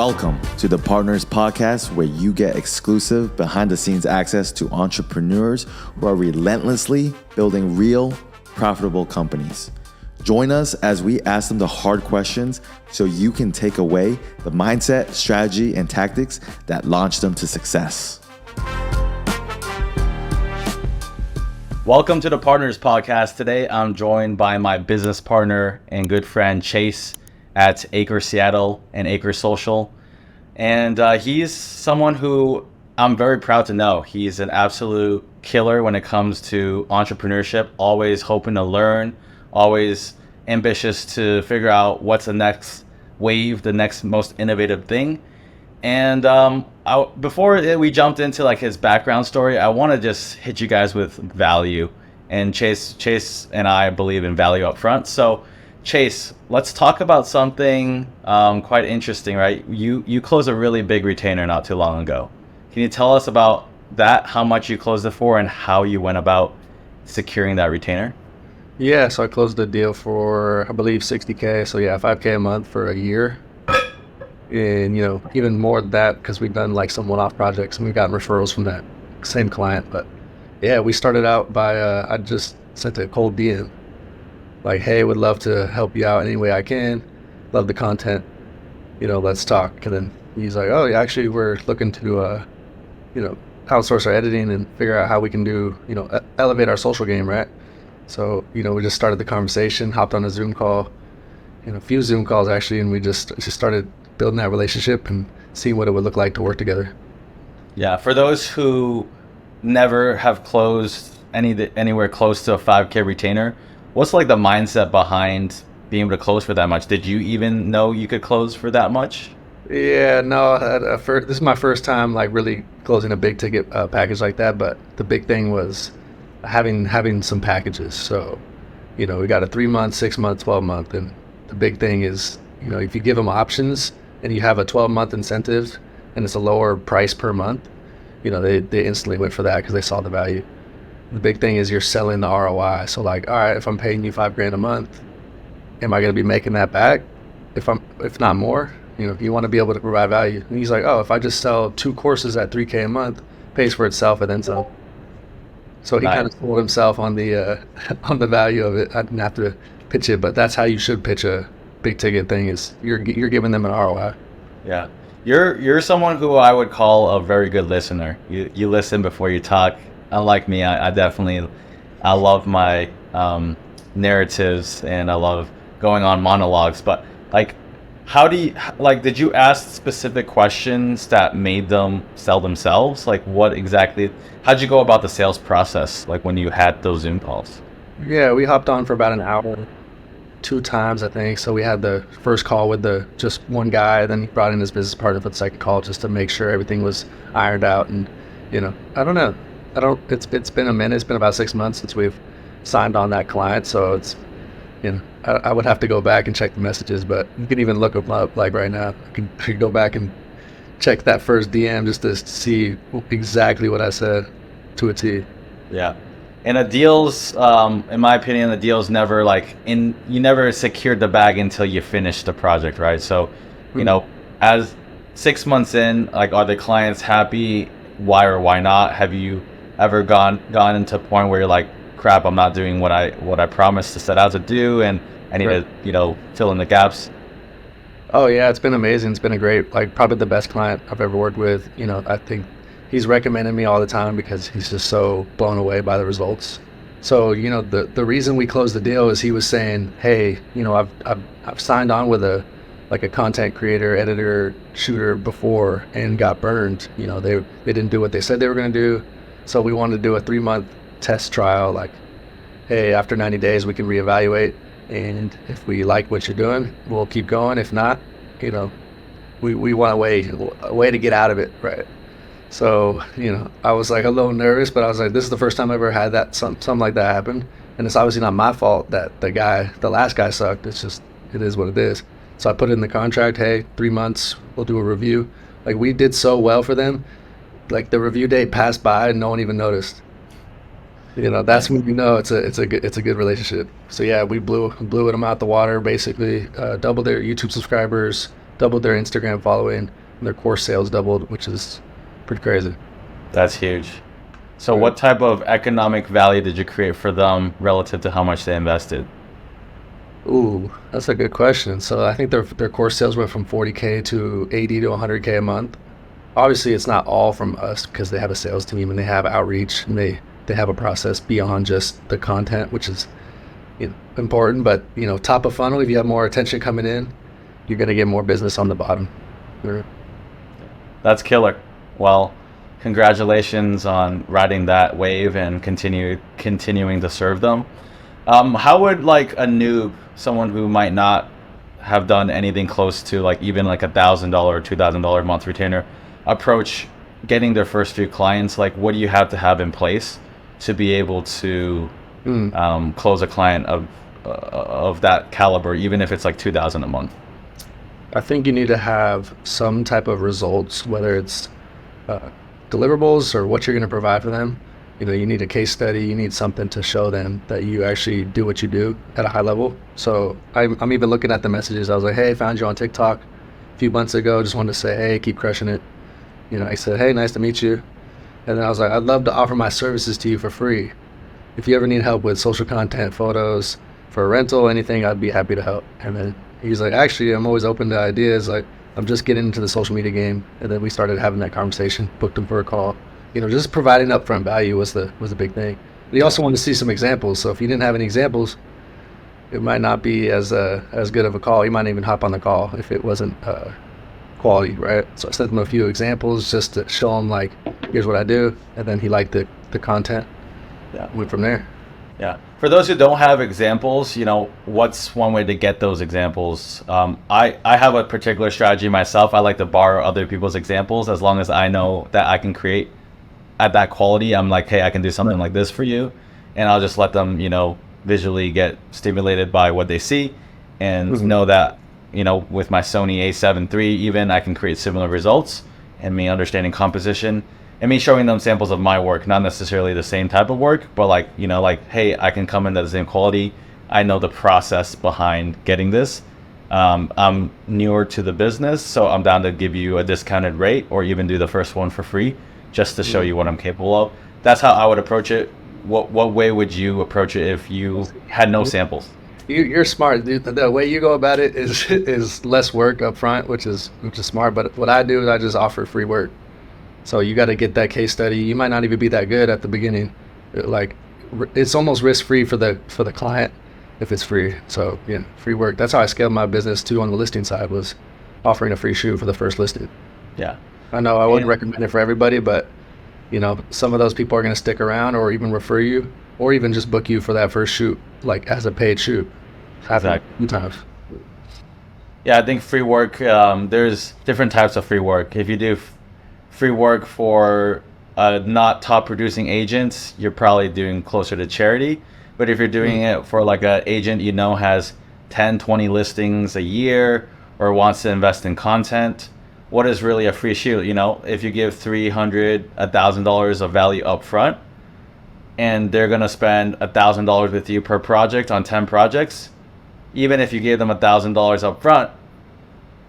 Welcome to the Partners Podcast, where you get exclusive behind-the-scenes access to entrepreneurs who are relentlessly building real, profitable companies. Join us as we ask them the hard questions so you can take away the mindset, strategy, and tactics that launch them to success. Welcome to the Partners Podcast. Today, I'm joined by my business partner and good friend, Chase, at ACRE Seattle and ACRE Social. And he's someone who I'm very proud to know. He's an absolute killer when it comes to entrepreneurship, always hoping to learn, always ambitious to figure out what's the next wave, the next most innovative thing. And before we jumped into like his background story, I want to just hit you guys with value. And Chase and I believe in value up front. So Chase, let's talk about something quite interesting, right? You closed a really big retainer not too long ago. Can you tell us about that, how much you closed it for, and how you went about securing that retainer? Yeah, so I closed the deal for, I believe, $60K. So yeah, $5K a month for a year. And, even more than that, because we've done like some one-off projects and we've gotten referrals from that same client. But yeah, we started out by, I just sent a cold DM. Like, hey, would love to help you out any way I can. Love the content. Let's talk. And then he's like, oh, yeah, actually, we're looking to, outsource our editing and figure out how we can do, elevate our social game, right? So, we just started the conversation, hopped on a Zoom call, a few Zoom calls actually, and we just started building that relationship and seeing what it would look like to work together. Yeah, for those who never have closed anywhere close to a 5K retainer, what's like the mindset behind being able to close for that much? Did you even know you could close for that much? Yeah, no, this is my first time like really closing a big ticket package like that, but the big thing was having some packages. So, we got a 3-month, 6-month, 12-month, and the big thing is, if you give them options and you have a 12-month incentive and it's a lower price per month, they instantly went for that because they saw the value. The big thing is you're selling the ROI. So like, all right, if I'm paying you $5,000 a month, am I going to be making that back? If not more, you want to be able to provide value. And he's like, oh, if I just sell 2 courses at $3K a month, pays for itself and then some. So he kind of sold himself on the value of it. I didn't have to pitch it, but that's how you should pitch a big ticket thing. Is you're giving them an ROI. Yeah, you're someone who I would call a very good listener. You listen before you talk. Unlike me, I love my narratives and I love going on monologues. But like, did you ask specific questions that made them sell themselves? Like how'd you go about the sales process? Like when you had those Zoom calls? Yeah, we hopped on for about an hour, 2 times, I think. So we had the first call with just one guy, then he brought in his business partner for the second call just to make sure everything was ironed out. And, I don't know. It's been a minute. It's been about 6 months since we've signed on that client. So it's, I would have to go back and check the messages, but you can even look them up like right now. I can go back and check that first DM just to see exactly what I said to a T. Yeah. And the deals, in my opinion, the deals never you never secured the bag until you finish the project, right? So, as 6 months in, are the clients happy? Why or why not? Have you ever gone into a point where you're like, crap, I'm not doing what I promised to set out to do, and I need to, fill in the gaps? Oh yeah, it's been amazing. It's been a great, probably the best client I've ever worked with. I think he's recommended me all the time because he's just so blown away by the results. So, the reason we closed the deal is he was saying, hey, I've signed on with a content creator, editor, shooter before and got burned. They didn't do what they said they were going to do. So we wanted to do a 3-month test trial. Like, hey, after 90 days, we can reevaluate. And if we like what you're doing, we'll keep going. If not, we want a way to get out of it. Right. So, I was like a little nervous, but I was like, this is the first time I ever had that something like that happen. And it's obviously not my fault that the last guy sucked. It's just, it is what it is. So I put it in the contract, hey, 3 months, we'll do a review. We did so well for them. The review date passed by and no one even noticed. That's when it's a good relationship. So yeah, we blew them out the water, basically, doubled their YouTube subscribers, doubled their Instagram following, and their course sales doubled, which is pretty crazy. That's huge. So what type of economic value did you create for them relative to how much they invested? Ooh, that's a good question. So I think their course sales went from 40K to 80 to 100K a month. Obviously, it's not all from us because they have a sales team and they have outreach and they have a process beyond just the content, which is important. But top of funnel, if you have more attention coming in, you're gonna get more business on the bottom. That's killer. Well, congratulations on riding that wave and continuing to serve them. How would like a noob, someone who might not have done anything close to like even like $1,000 or $2,000 a month retainer, approach getting their first few clients? Like, what do you have to have in place to be able to close a client of that caliber, even if it's like $2,000 a month? I think you need to have some type of results, whether it's deliverables or what you're going to provide for them. You need a case study. You need something to show them that you actually do what you do at a high level. So I'm even looking at the messages. I was like, hey, found you on TikTok a few months ago. Just wanted to say, hey, keep crushing it. I said, hey, nice to meet you. And then I was like, I'd love to offer my services to you for free. If you ever need help with social content, photos, for a rental, anything, I'd be happy to help. And then he's like, actually, I'm always open to ideas. Like, I'm just getting into the social media game. And then we started having that conversation, booked him for a call. Just providing upfront value was the big thing. But he also wanted to see some examples. So if he didn't have any examples, it might not be as good of a call. He might even hop on the call if it wasn't quality, right? So I sent him a few examples just to show him, like, here's what I do. And then he liked the content. Yeah, went from there. Yeah. For those who don't have examples, what's one way to get those examples? I have a particular strategy myself. I like to borrow other people's examples as long as I know that I can create at that quality. I'm like, hey, I can do something like this for you. And I'll just let them, visually get stimulated by what they see and know that, with my Sony A7 III even, I can create similar results, and me understanding composition and me showing them samples of my work, not necessarily the same type of work, but like, hey, I can come in at the same quality. I know the process behind getting this. I'm newer to the business, so I'm down to give you a discounted rate or even do the first one for free just to show you what I'm capable of. That's how I would approach it. What way would you approach it if you had no samples? You're smart, dude. The way you go about it is less work up front, which is smart. But what I do is I just offer free work. So you got to get that case study. You might not even be that good at the beginning. Like, it's almost risk-free for the client if it's free. So yeah, free work. That's how I scaled my business too on the listing side, was offering a free shoot for the first listing. Yeah. I know I wouldn't recommend it for everybody, but some of those people are going to stick around or even refer you or even just book you for that first shoot, like as a paid shoot. Exactly. Sometimes. Yeah, I think free work, there's different types of free work. If you do free work for not top producing agents, you're probably doing closer to charity. But if you're doing it for like an agent has 10, 20 listings a year or wants to invest in content, what is really a free shoot? If you give $300, $1,000 of value up front, and they're going to spend $1,000 with you per project on 10 projects, even if you gave them $1,000 up front,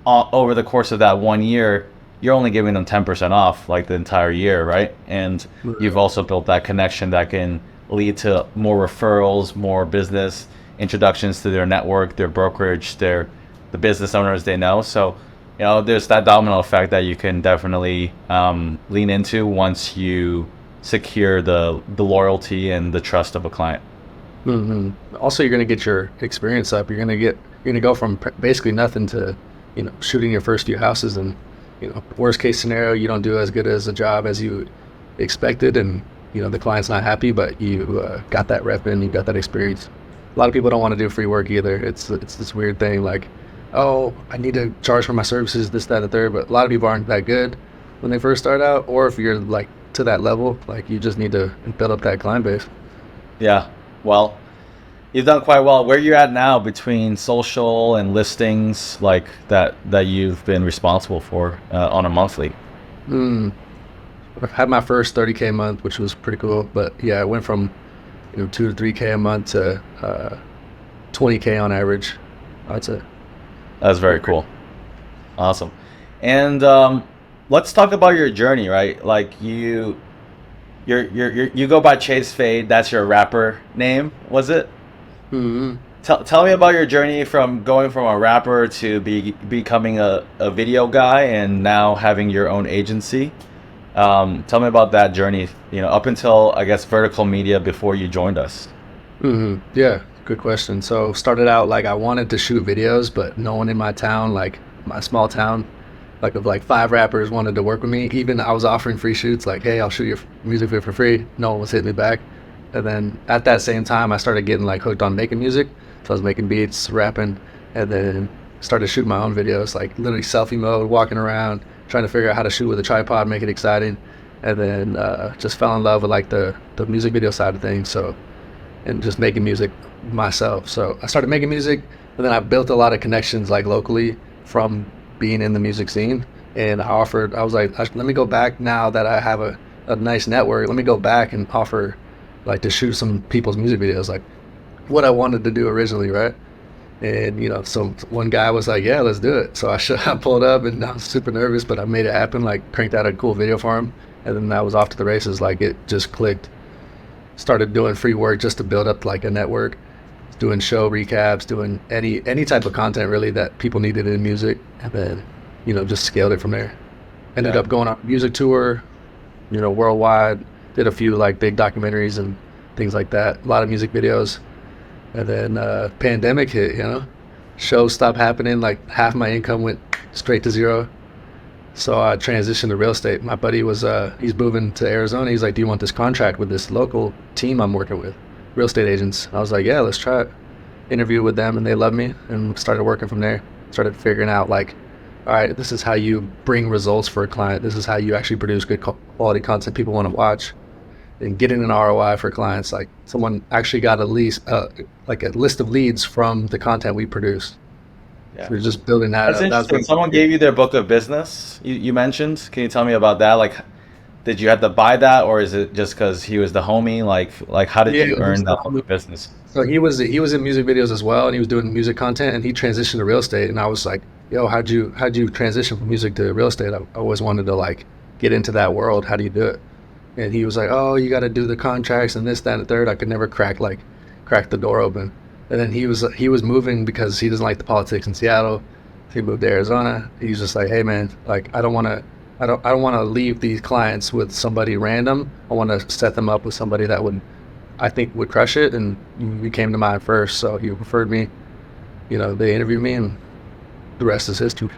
over the course of that 1 year, you're only giving them 10% off like the entire year, right? And you've also built that connection that can lead to more referrals, more business introductions to their network, their brokerage, the business owners they know. So, there's that domino effect that you can definitely lean into once you secure the loyalty and the trust of a client. Also, you're going to get your experience up. You're going to go from basically nothing to, shooting your first few houses, and worst case scenario, you don't do as good as a job as you expected, and the client's not happy, but you got that rep in, you got that experience. A lot of people don't want to do free work either. It's this weird thing like, oh, I need to charge for my services, this, that, and the third. But a lot of people aren't that good when they first start out, or if you're like to that level, like you just need to build up that client base. Yeah, well, you've done quite well. Where you're at now between social and listings like that you've been responsible for on a monthly? I had my first 30K a month, which was pretty cool. But yeah, I went from 2 to 3K a month to 20K on average. I'd say. That's very cool. Awesome. And let's talk about your journey, right? Like you go by Chase Fade. That's your rapper name, was it? Hmm. Tell me about your journey from going from a rapper to becoming a video guy and now having your own agency. Tell me about that journey, up until, I guess, vertical media before you joined us. Yeah, good question. So started out like I wanted to shoot videos, but no one in my town, like my small town, like of like 5 rappers wanted to work with me. Even I was offering free shoots, like, hey, I'll shoot your music video for free. No one was hitting me back. And then at that same time, I started getting like hooked on making music. So I was making beats, rapping, and then started shooting my own videos, like literally selfie mode, walking around, trying to figure out how to shoot with a tripod, make it exciting. And then just fell in love with like the music video side of things. So, and just making music myself. So I started making music, and then I built a lot of connections like locally from being in the music scene. And I was like, let me go back now that I have a nice network. Let me go back and offer like to shoot some people's music videos, like what I wanted to do originally, right? And so one guy was like, yeah, let's do it. So I pulled up, and I was super nervous, but I made it happen, like cranked out a cool video for him. And then I was off to the races. Like it just clicked. Started doing free work just to build up like a network, doing show recaps, doing any type of content really that people needed in music. And then, just scaled it from there. Ended up going on a music tour, worldwide, did a few like big documentaries and things like that. A lot of music videos. And then pandemic hit, shows stopped happening. Like half my income went straight to zero. So I transitioned to real estate. My buddy he's moving to Arizona. He's like, do you want this contract with this local team I'm working with, real estate agents? I was like, yeah, let's try it. Interviewed with them, and they loved me, and started working from there. Started figuring out like, all right, this is how you bring results for a client. This is how you actually produce good quality content people want to watch, and getting an ROI for clients. Like someone actually got at least like a list of leads from the content we produce. Yeah. So we're just building that That's up. interesting. Someone gave you their book of business, you mentioned. Can you tell me about that? Like, did you have to buy that, or is it just because he was the homie? Like how did you earn that book of business? So he was in music videos as well, and he was doing music content, and he transitioned to real estate. And I was like, yo, how'd you transition from music to real estate? I always wanted to like get into that world. How do you do it? And he was like, oh, you got to do the contracts and this, that, and the third. I could never crack the door open. And then he was moving because he doesn't like the politics in Seattle. He moved to Arizona. He's just like, hey man, like I don't want to leave these clients with somebody random. I want to set them up with somebody that I think would crush it. And you came to mind first, so he referred me. They interviewed me, and the rest is history.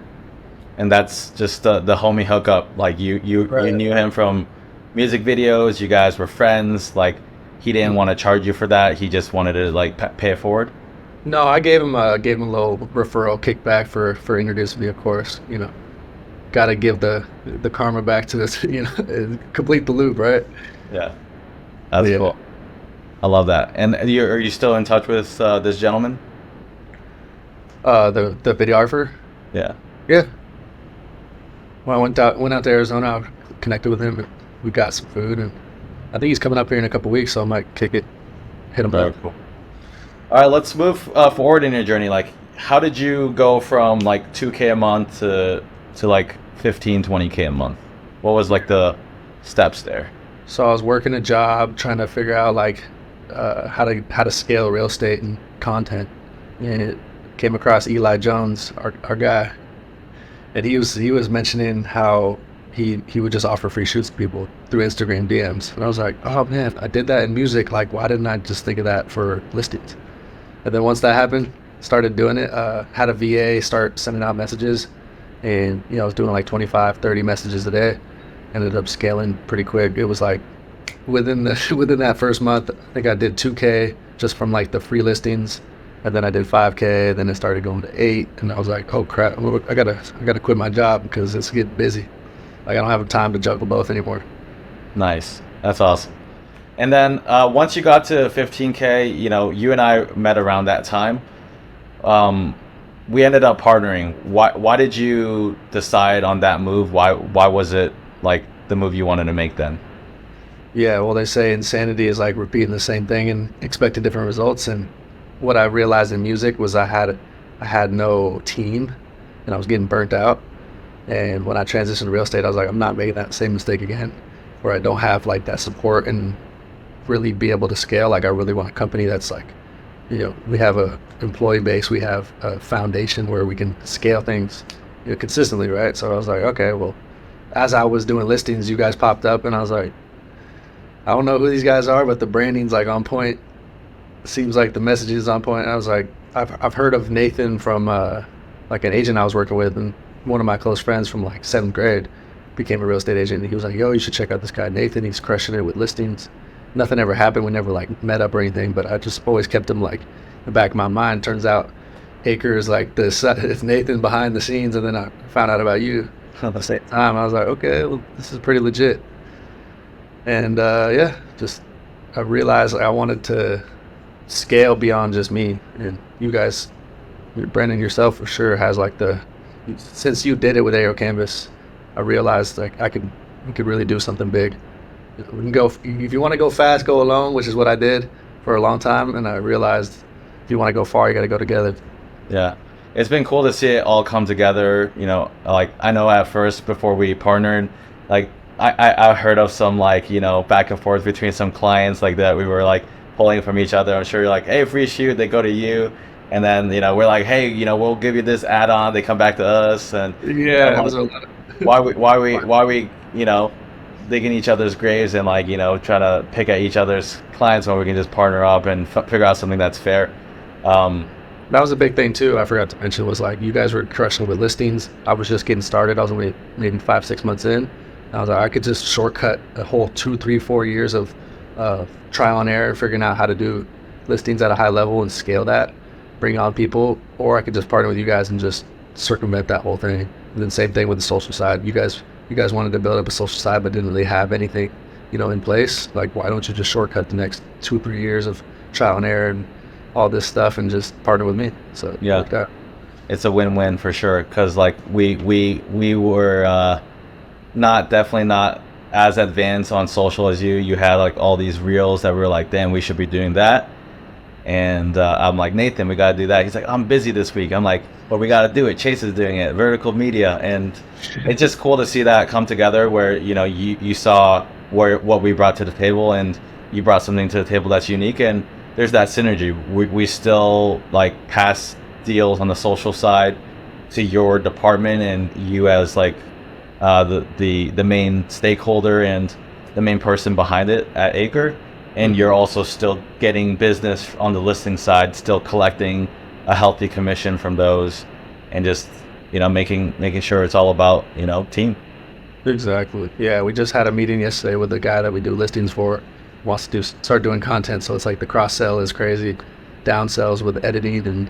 And that's just the homie hookup. Like you knew him from music videos. You guys were friends. Like he didn't want to charge you for that. He just wanted to like pay it forward. No, I gave him a little referral kickback for introducing me, of course. Got to give the karma back to this, complete the loop, right? Yeah, that's cool. I love that. And are you still in touch with this gentleman? The videographer. Yeah. Yeah. When I went out to Arizona, I connected with him. We got some food, and I think he's coming up here in a couple weeks, so I might kick it, hit him Very back. cool. All right, let's move forward in your journey. Like, how did you go from like 2K a month to like 15, 20K a month? What was like the steps there? So I was working a job, trying to figure out like how to scale real estate and content, and it came across Eli Jones, our guy, and he was mentioning how he would just offer free shoots to people through Instagram DMs, and I was like, oh man, I did that in music. Like, why didn't I just think of that for listings? And then once that happened, started doing it. Had a VA start sending out messages, and I was doing like 25, 30 messages a day. Ended up scaling pretty quick. It was like within that first month, I think I did 2K just from like the free listings, and then I did 5K. Then it started going to 8, and I was like, oh crap, I gotta quit my job because it's getting busy. Like I don't have time to juggle both anymore. Nice, that's awesome. And then once you got to 15K, you and I met around that time. We ended up partnering. Why did you decide on that move? Why was it like the move you wanted to make then? Yeah, well, they say insanity is like repeating the same thing and expecting different results. And what I realized in music was I had no team, and I was getting burnt out. And when I transitioned to real estate, I was like, I'm not making that same mistake again, where I don't have like that support and really be able to scale. Like I really want a company that's like, we have a employee base, we have a foundation where we can scale things, consistently, right? So I was like, okay, well, as I was doing listings, you guys popped up, and I was like, I don't know who these guys are, but the branding's like on point. Seems like the message is on point. And I was like, I've heard of Nathan from like an agent I was working with, and one of my close friends from like 7th grade became a real estate agent. And he was like, yo, you should check out this guy Nathan. He's crushing it with listings. Nothing ever happened. We never like met up or anything, but I just always kept him like in the back of my mind. Turns out ACRE is like it's Nathan behind the scenes, and then I found out about you at the same time. I was like, okay, well, this is pretty legit. And just I realized I wanted to scale beyond just me. And you guys, Brandon yourself for sure has like since you did it with AO Canvas, I realized like we could really do something big. We can go, if you want to go fast, go alone, which is what I did for a long time. And I realized if you want to go far, you got to go together. Yeah. It's been cool to see it all come together. Like I know at first before we partnered, like I heard of some like, back and forth between some clients like that. We were like pulling from each other. I'm sure you're like, hey, free shoot, they go to you. And then, we're like, hey, we'll give you this add-on. They come back to us. And yeah, like, it was a lot of why we, digging each other's graves and like, trying to pick at each other's clients when we can just partner up and figure out something that's fair. That was a big thing too. I forgot to mention was like you guys were crushing with listings. I was just getting started. I was only maybe 5-6 months in. I was like, I could just shortcut a whole 2, 3, 4 years of trial and error, figuring out how to do listings at a high level and scale that, bring on people, or I could just partner with you guys and just circumvent that whole thing. And then same thing with the social side. You guys wanted to build up a social side, but didn't really have anything, in place. Like, why don't you just shortcut the next 2, 3 years of trial and error and all this stuff and just partner with me? So yeah, it's a win-win for sure. Because like we were definitely not as advanced on social as you. You had like all these reels that were like, damn, we should be doing that. And I'm like, Nathan, we got to do that. He's like, I'm busy this week. I'm like, well, we got to do it. Chase is doing it, vertical media. And it's just cool to see that come together where, you saw what we brought to the table, and you brought something to the table that's unique. And there's that synergy. We still like pass deals on the social side to your department, and you as like the main stakeholder and the main person behind it at ACRE. And you're also still getting business on the listing side, still collecting a healthy commission from those, and just making sure it's all about team. Exactly. Yeah, we just had a meeting yesterday with the guy that we do listings for. Wants to start doing content, so it's like the cross sell is crazy, down sells with editing and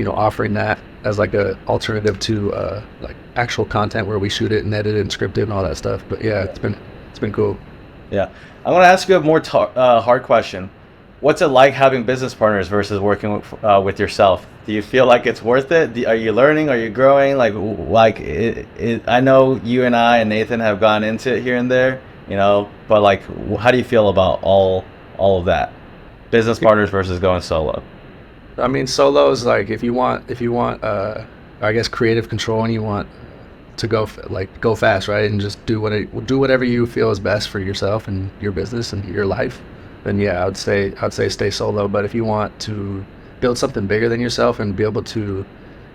offering that as like a alternative to like actual content where we shoot it and edit it and script it and all that stuff. But yeah, it's been cool. Yeah. I want to ask you a more hard question. What's it like having business partners versus working with yourself? Do you feel like it's worth it? Are you learning? Are you growing? I know you and I and Nathan have gone into it here and there, but like, how do you feel about all of that? Business partners versus going solo. I mean, solo is like if you want, I guess, creative control, and you want to go fast, right, and just do whatever you feel is best for yourself and your business and your life, then yeah, I'd say stay solo. But if you want to build something bigger than yourself and be able to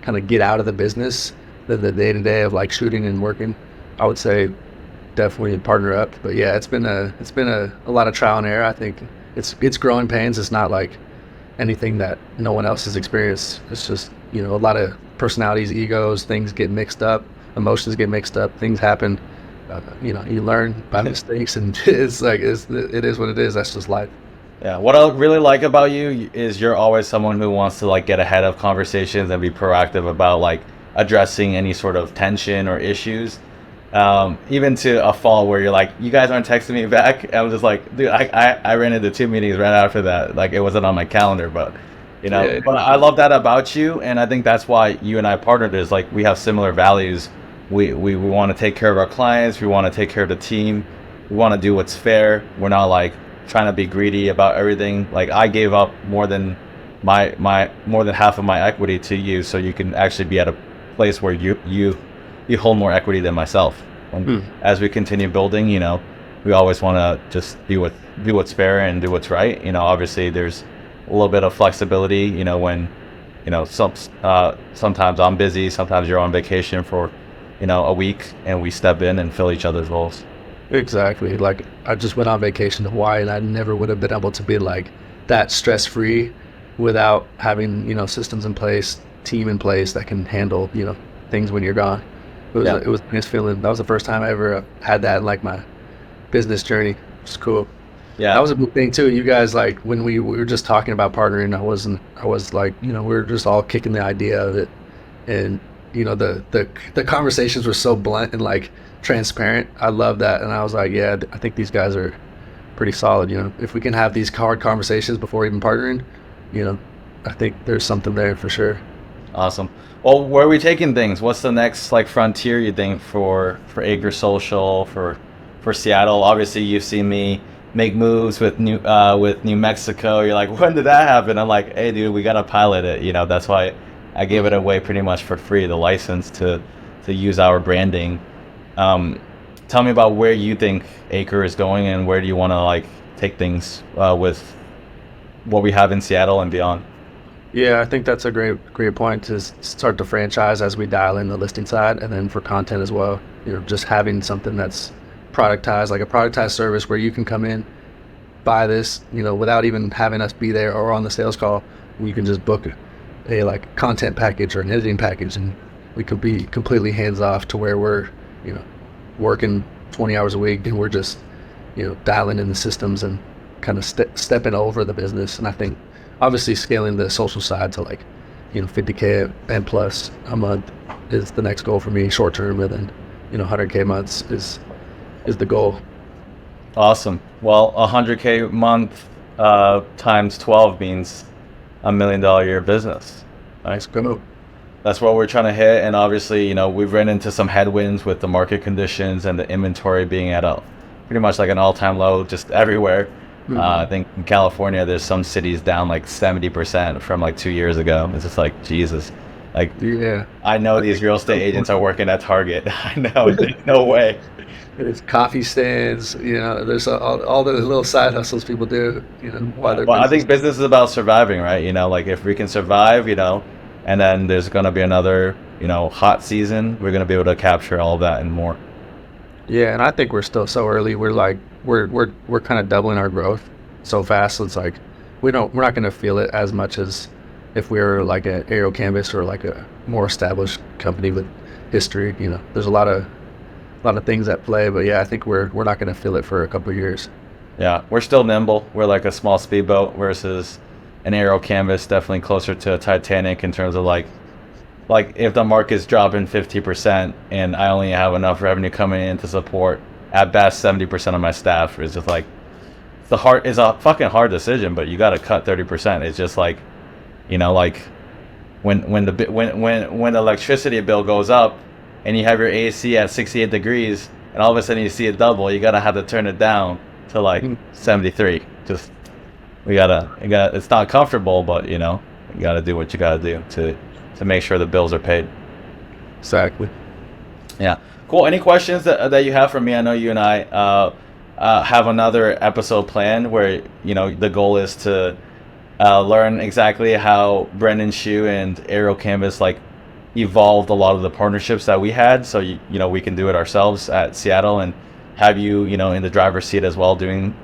kind of get out of the business, the day-to-day of like shooting and working, I would say definitely partner up. But yeah, it's been a lot of trial and error. I think it's growing pains. It's not like anything that no one else has experienced. It's just a lot of personalities, egos, things get mixed up. Emotions get mixed up, things happen, you learn by mistakes, and it is what it is. That's just life. Yeah, what I really like about you is you're always someone who wants to like get ahead of conversations and be proactive about like addressing any sort of tension or issues, even to a fall where you're like, you guys aren't texting me back, and I'm just like, dude, I ran into 2 meetings right after that, like it wasn't on my calendar, but Yeah. But I love that about you, and I think that's why you and I partnered, is like we have similar values. We want to take care of our clients. We want to take care of the team. We want to do what's fair. We're not like trying to be greedy about everything. Like I gave up more than half of my equity to you, so you can actually be at a place where you you hold more equity than myself. As we continue building, we always want to just do what's fair and do what's right. Obviously there's a little bit of flexibility, when, sometimes I'm busy, sometimes you're on vacation for, a week, and we step in and fill each other's roles. Exactly. Like, I just went on vacation to Hawaii, and I never would have been able to be like that stress-free without having, systems in place, team in place that can handle, things when you're gone. It was a nice feeling. That was the first time I ever had that in like my business journey. It's cool. Yeah, that was a big thing too. You guys, like, when we were just talking about partnering, I was like, we were just all kicking the idea of it, and the conversations were so blunt and like transparent. I love that, and I was like, yeah, I think these guys are pretty solid. If we can have these hard conversations before even partnering, I think there's something there for sure. Awesome. Well, where are we taking things? What's the next like frontier you think for ACRE Social, for Seattle? Obviously, you've seen me make moves with New Mexico. You're like, when did that happen? I'm like, hey, dude, we gotta pilot it. That's why I gave it away pretty much for free, the license to use our branding. Tell me about where you think ACRE is going, and where do you want to like take things with what we have in Seattle and beyond. Yeah, I think that's a great point to start to franchise as we dial in the listing side, and then for content as well. Just having something that's productized, like a productized service where you can come in, buy this, without even having us be there or on the sales call. You can just book a like content package or an editing package, and we could be completely hands off to where we're, working 20 hours a week, and we're just, dialing in the systems and kind of stepping over the business. And I think obviously scaling the social side to like, $50K and plus a month is the next goal for me short term, and then, $100K months is the goal. Awesome. Well, $100K month times 12 means $1 million a year business. Nice. Go. That's what we're trying to hit. And obviously, we've run into some headwinds with the market conditions and the inventory being at pretty much like an all-time low just everywhere. I think in California, there's some cities down like 70% from like 2 years ago. It's just like, Jesus. Like, yeah, I know these real estate agents are working at Target. I know, there's no way. There's coffee stands, there's all the little side hustles people do, Well, I think business is about surviving, right? Like if we can survive, and then there's going to be another, hot season, we're going to be able to capture all of that and more. Yeah, and I think we're still so early. We're like, we're kind of doubling our growth so fast. So it's like, we're not going to feel it as much as if we were like an Aero Canvas or like a more established company with history. There's a lot of things at play, but yeah, I think we're not going to feel it for a couple of years. Yeah, we're still nimble. We're like a small speedboat versus an Aero Canvas, definitely closer to a Titanic in terms of like if the market's dropping 50% and I only have enough revenue coming in to support at best 70% of my staff, it's just like it's a fucking hard decision, but you got to cut 30%. It's just like, like when the electricity bill goes up and you have your AC at 68 degrees and all of a sudden you see it double, you gotta have to turn it down to like 73. Just it's not comfortable, but you gotta do what you gotta do to make sure the bills are paid. Exactly. Yeah. Cool. Any questions that you have for me? I know you and I have another episode planned where the goal is to learn exactly how Brendan Shue and Aero Canvas like evolved a lot of the partnerships that we had, so we can do it ourselves at Seattle and have you in the driver's seat as well, doing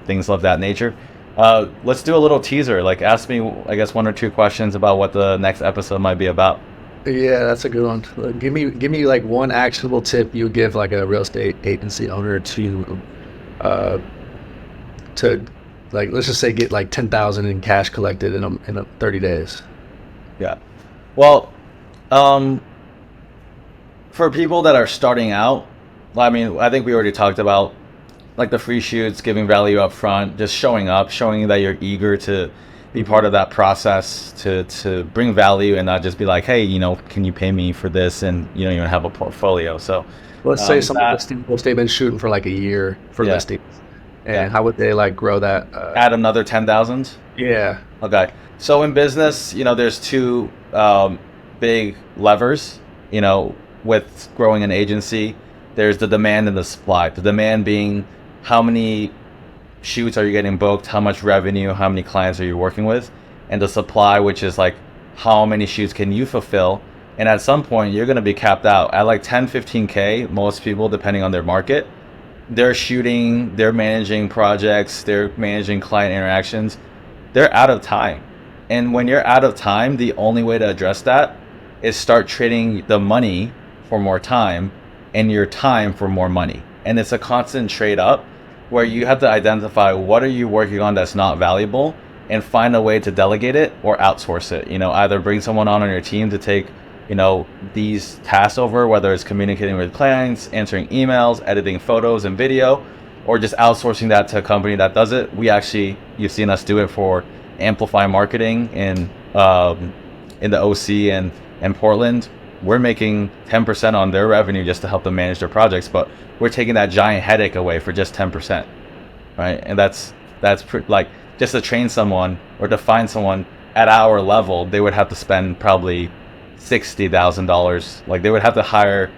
things of that nature. Let's do a little teaser. Like, ask me, I guess, 1 or 2 questions about what the next episode might be about. Yeah, that's a good one. Give me like one actionable tip you would give like a real estate agency owner to like, let's just say, get like 10,000 in cash collected in 30 days. Yeah. Well, for people that are starting out, I mean, I think we already talked about like the free shoots, giving value up front, just showing up, showing that you're eager to be part of that process, to bring value and not just be like, hey, can you pay me for this? And you have a portfolio. So let's say they've been shooting for like a year for listings. And how would they like grow that? Add another 10,000? Yeah. Okay. So in business, there's 2 big levers. with growing an agency, there's the demand and the supply. The demand being how many shoots are you getting booked, how much revenue, how many clients are you working with, and the supply, which is like how many shoots can you fulfill. And at some point you're going to be capped out at like 10, 15K. Most people, depending on their market, they're shooting, they're managing projects, they're managing client interactions, they're out of time. And when you're out of time, the only way to address that is start trading the money for more time and your time for more money. And it's a constant trade up where you have to identify what are you working on that's not valuable and find a way to delegate it or outsource it. You know, either bring someone on your team to take, you know, these tasks over, whether it's communicating with clients, answering emails, editing photos and video, or just outsourcing that to a company that does it. We actually, you've seen us do it for Amplify Marketing in the OC and Portland. We're making 10% on their revenue just to help them manage their projects, but we're taking that giant headache away for just 10%, right? And that's like, just to train someone or to find someone at our level, they would have to spend probably $60,000. Like they would have to hire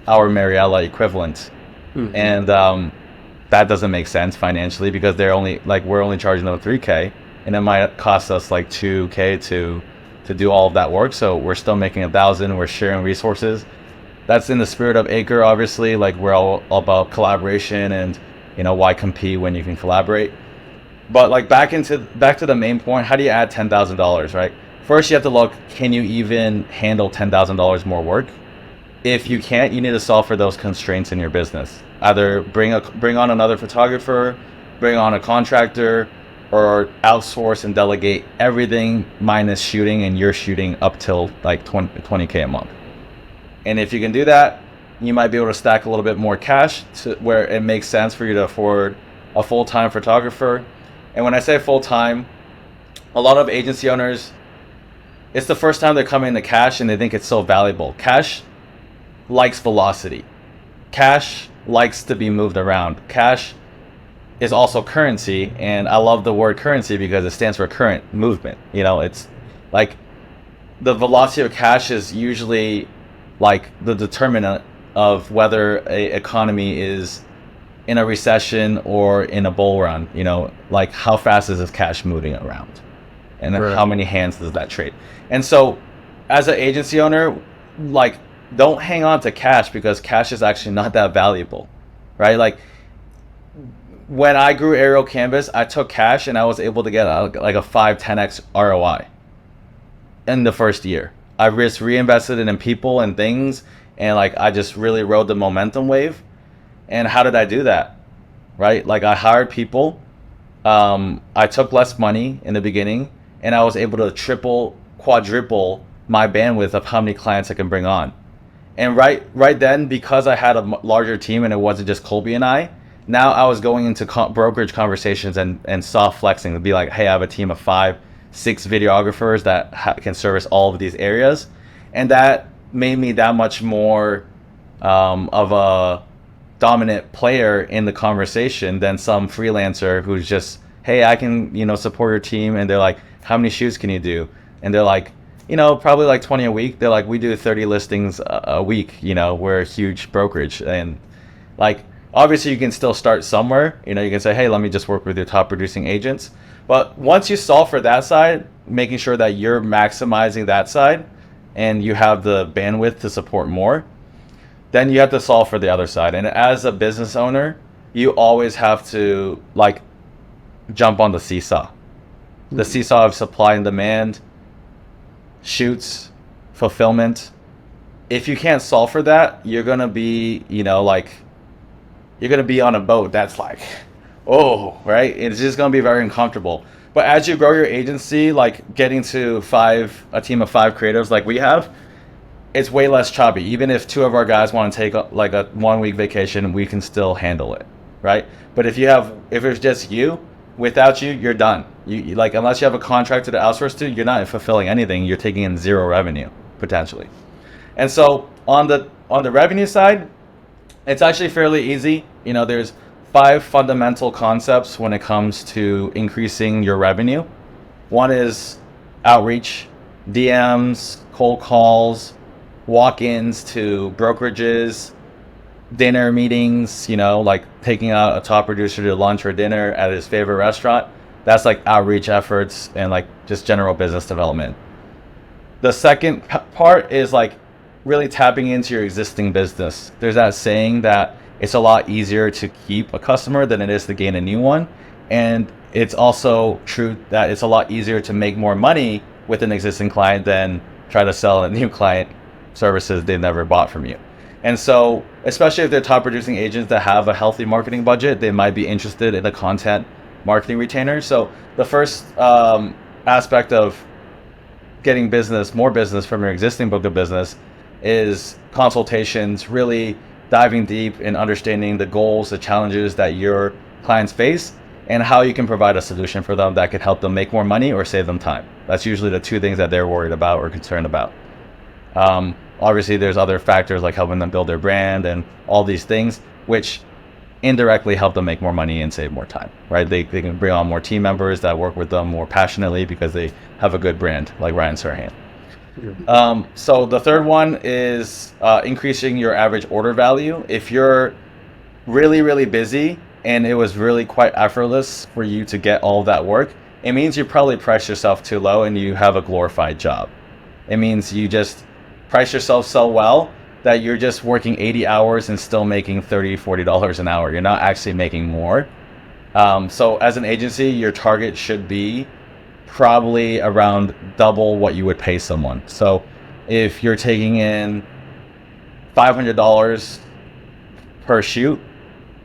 our Mariella equivalent. And that doesn't make sense financially because they're only like, we're only charging them $3K, and it might cost us like $2K to do all of that work. So we're still making $1,000. We're sharing resources. That's in the spirit of ACRE, obviously. Like we're all about collaboration, and you know, why compete when you can collaborate. But like back to the main point, how do you add $10,000, right? First, you have to look, can you even handle $10,000 more work? If you can't, you need to solve for those constraints in your business. Either bring on another photographer, bring on a contractor, or outsource and delegate everything minus shooting, and you're shooting up till like 20K a month. And if you can do that, you might be able to stack a little bit more cash to where it makes sense for you to afford a full-time photographer. And when I say full-time, a lot of agency owners, it's the first time they're coming into cash and they think it's so valuable. Cash likes velocity. Cash likes to be moved around. Cash is also currency, and I love the word currency because it stands for current movement. You know, it's like the velocity of cash is usually like the determinant of whether a economy is in a recession or in a bull run. You know, like how fast is this cash moving around, and then how many hands does that trade? And so as an agency owner, like, don't hang on to cash because cash is actually not that valuable, right? Like when I grew Aerial Canvas, I took cash and I was able to get like a 5-10x ROI in the first year. I just reinvested it in people and things, and like I just really rode the momentum wave. And how did I do that? Right? Like I hired people. I took less money in the beginning, and I was able to triple, quadruple my bandwidth of how many clients I can bring on. And right then, because I had a larger team and it wasn't just Colby and I, now I was going into brokerage conversations and soft flexing to be like, hey, I have a team of 5-6 videographers that can service all of these areas. And that made me that much more of a dominant player in the conversation than some freelancer who's just, hey, I can, you know, support your team. And they're like, how many shoots can you do? And they're like, you know, probably like 20 a week. They're like, we do 30 listings a week. You know, we're a huge brokerage. And like, obviously you can still start somewhere. You know, you can say, hey, let me just work with your top producing agents. But once you solve for that side, making sure that you're maximizing that side and you have the bandwidth to support more, then you have to solve for the other side. And as a business owner, you always have to like jump on the seesaw. The seesaw of supply and demand, shoots, fulfillment. If you can't solve for that, you're going to be, you know, like, you're going to be on a boat that's like, oh, right? It's just going to be very uncomfortable. But as you grow your agency, like getting to a team of 5 creatives like we have, it's way less choppy. Even if 2 of our guys want to take like a 1-week vacation, we can still handle it, right? But if it's just you, without you, you're done. You like, unless you have a contractor to outsource to, you're not fulfilling anything. You're taking in 0 revenue potentially. And so on the revenue side, it's actually fairly easy. You know, there's 5 fundamental concepts when it comes to increasing your revenue. One is outreach, DMs, cold calls, walk-ins to brokerages, dinner meetings, like taking out a top producer to lunch or dinner at his favorite restaurant. That's like outreach efforts and like just general business development. The second part is like really tapping into your existing business. There's that saying that it's a lot easier to keep a customer than it is to gain a new one. And it's also true that it's a lot easier to make more money with an existing client than try to sell a new client services they've never bought from you. And so, especially if they're top producing agents that have a healthy marketing budget, they might be interested in a content marketing retainer. So the first aspect of getting more business from your existing book of business is consultations, really diving deep in understanding the goals, the challenges that your clients face, and how you can provide a solution for them that could help them make more money or save them time. That's usually the two things that they're worried about or concerned about. Obviously, there's other factors like helping them build their brand and all these things, which indirectly help them make more money and save more time, right? They can bring on more team members that work with them more passionately because they have a good brand, like Ryan Serhant. So the third one is increasing your average order value. If you're really, really busy and it was really quite effortless for you to get all of that work, it means you probably priced yourself too low and you have a glorified job. It means you just price yourself so well that you're just working 80 hours and still making $30, $40 an hour. You're not actually making more. So as an agency, your target should be probably around double what you would pay someone. So if you're taking in $500 per shoot,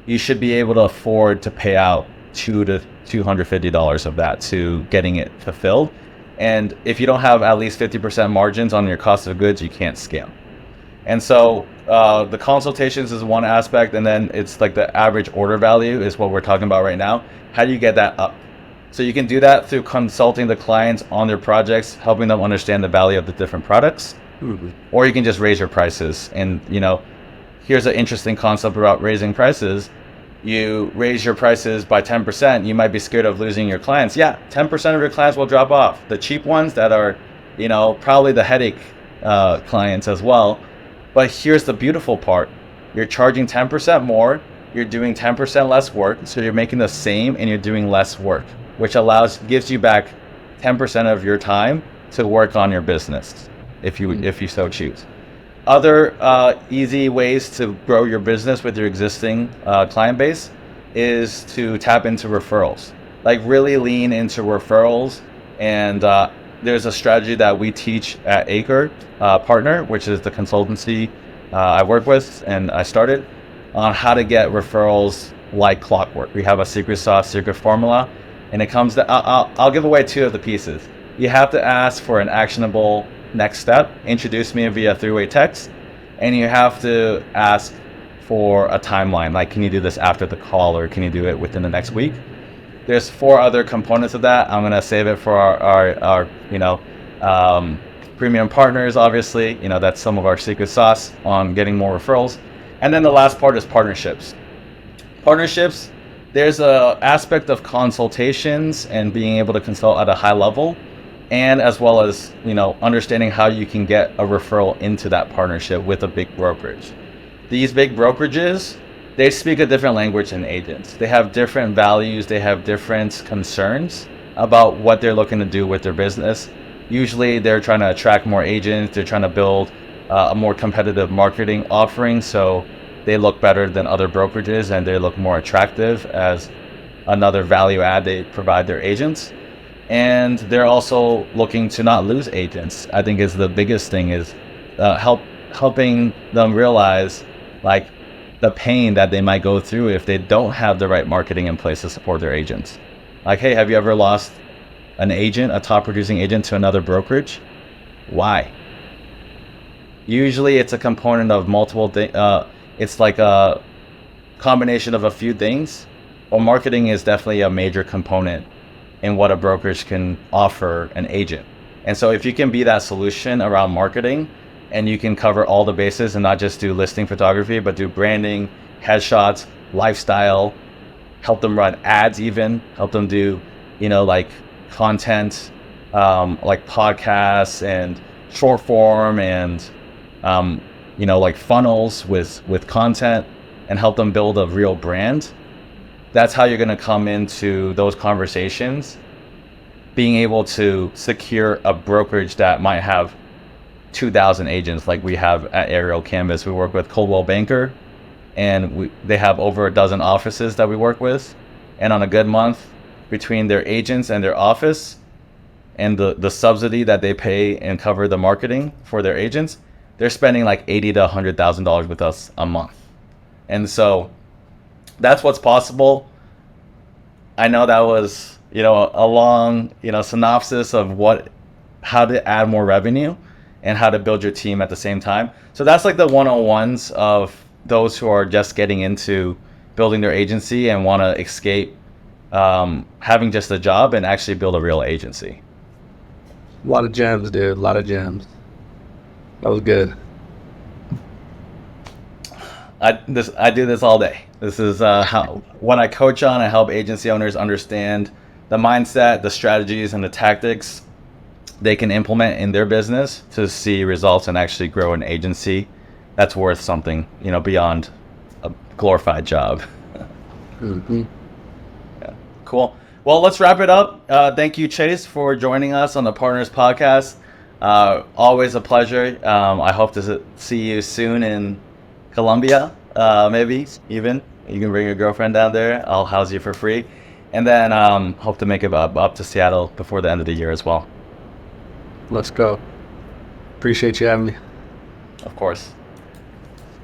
you should be able to afford to pay out $200 to $250 of that to getting it fulfilled. And if you don't have at least 50% margins on your cost of goods, you can't scale. And so the consultations is one aspect, and then it's like the average order value is what we're talking about right now. How do you get that up? So you can do that through consulting the clients on their projects, helping them understand the value of the different products, or you can just raise your prices. And here's an interesting concept about raising prices. You raise your prices by 10%, you might be scared of losing your clients. Yeah, 10% of your clients will drop off. The cheap ones that are, probably the headache clients as well. But here's the beautiful part. You're charging 10% more, you're doing 10% less work, so you're making the same and you're doing less work, which gives you back 10% of your time to work on your business, if you so choose. Other easy ways to grow your business with your existing client base is to tap into referrals. Like really lean into referrals. And there's a strategy that we teach at ACRE Partner, which is the consultancy I work with and I started, on how to get referrals like clockwork. We have a secret sauce, secret formula, and it comes to, I'll give away two of the pieces. You have to ask for an actionable next step, introduce me via three-way text, and you have to ask for a timeline, like can you do this after the call or can you do it within the next week? There's 4 other components of that. I'm gonna save it for our premium partners, obviously. That's some of our secret sauce on getting more referrals. And then the last part is partnerships. Partnerships, there's a aspect of consultations and being able to consult at a high level, and as well as understanding how you can get a referral into that partnership with a big brokerage. These big brokerages, they speak a different language than agents. They have different values, they have different concerns about what they're looking to do with their business. Usually they're trying to attract more agents, they're trying to build a more competitive marketing offering, so they look better than other brokerages and they look more attractive as another value add they provide their agents. And they're also looking to not lose agents. I think is the biggest thing is helping them realize like the pain that they might go through if they don't have the right marketing in place to support their agents. Like, hey, have you ever lost an agent, a top producing agent, to another brokerage? Why? Usually it's a component of multiple things. It's like a combination of a few things. Well, marketing is definitely a major component in what a brokerage can offer an agent. And so if you can be that solution around marketing and you can cover all the bases and not just do listing photography, but do branding, headshots, lifestyle, help them run ads even, help them do, like content, like podcasts and short form and like funnels with content and help them build a real brand, that's how you're going to come into those conversations, being able to secure a brokerage that might have 2,000 agents like we have at Aerial Canvas. We work with Coldwell Banker, and they have over a dozen offices that we work with. And on a good month, between their agents and their office and the subsidy that they pay and cover the marketing for their agents, they're spending like $80,000 to $100,000 with us a month. And so that's what's possible. I know that was, a long, synopsis of how to add more revenue and how to build your team at the same time. So that's like the 101s of those who are just getting into building their agency and want to escape having just a job and actually build a real agency. A lot of gems, dude. A lot of gems. That was good. I do this all day. This is what I coach on. I help agency owners understand the mindset, the strategies, and the tactics they can implement in their business to see results and actually grow an agency that's worth something, beyond a glorified job. Mm-hmm. Yeah. Cool. Well, let's wrap it up. Thank you, Chase, for joining us on the Partners Podcast. Always a pleasure. I hope to see you soon in Colombia, maybe even. You can bring your girlfriend down there. I'll house you for free. And then hope to make it up to Seattle before the end of the year as well. Let's go. Appreciate you having me. Of course.